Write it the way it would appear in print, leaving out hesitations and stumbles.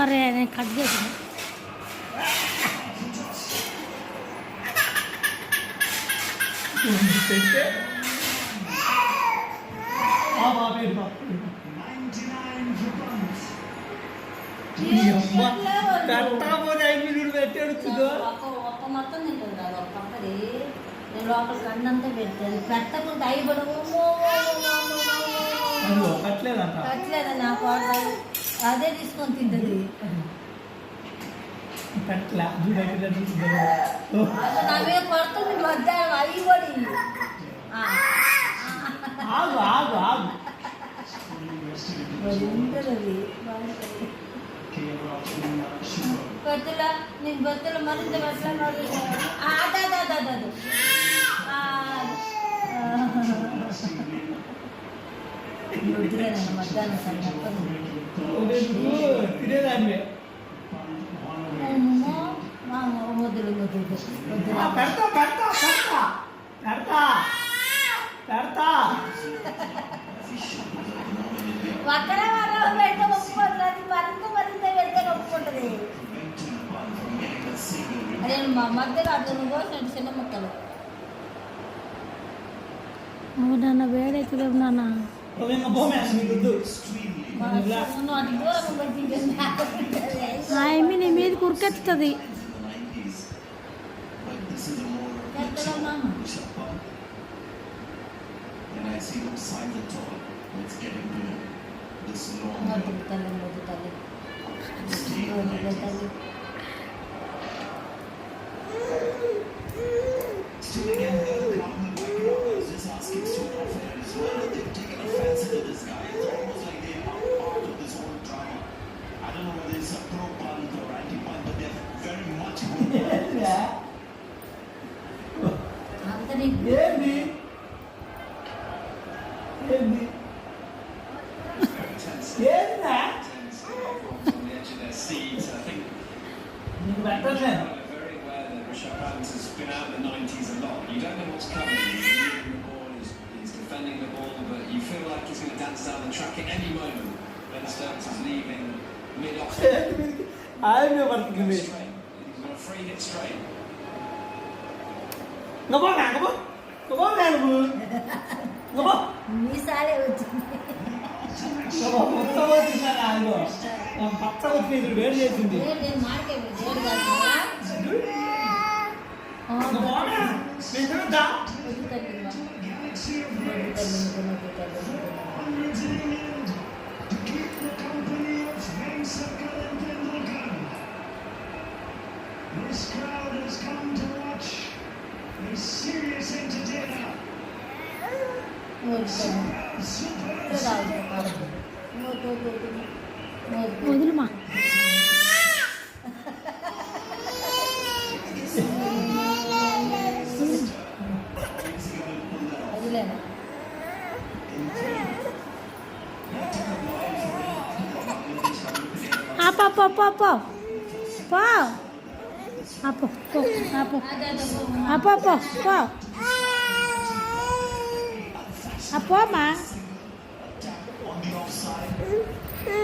అరే నేను కట్ చేసిన ఒక్క మొత్తం తింటుంది కాదు ఒక పక్కది నేను లోపలికి అన్నంతా పెడతాను పెట్టకుండా కట్టలేదా నా కోడ అదే తీసుకొని తింటుంది నా మీద పడుతుంది మధ్యాహ్నం అవి కూడా బతుల నేను బతులు మరింత బతులు వద్దులేనండి మధ్యాహ్నం తినేదాన్ని వద్దులు ఒక్కడే వరం పెడితే ఒప్పుకుంటుంది మరింత పెడితే ఒప్పుకుంటుంది అదే మా మధ్యలో అతను కోసం చిన్న మొక్కలు నాన్న వేడైతే నాన్న ఆమె నీ మీద కురికెత్తుతుంది Has been out in the 90s a lot. You don't know what's coming. The ball is defending the ball, but you feel like he's going to dance down the track at any moment. Ben Stokes is leaving mid-off. I'm never going to He's got a free hit straight. Come on, మీసాలే వచ్చింది వేడి చేసింది నేను మాడికే This crowd has come to watch a serious entertainer. వదులుమా వదిలేనా ఆపో అమ్మా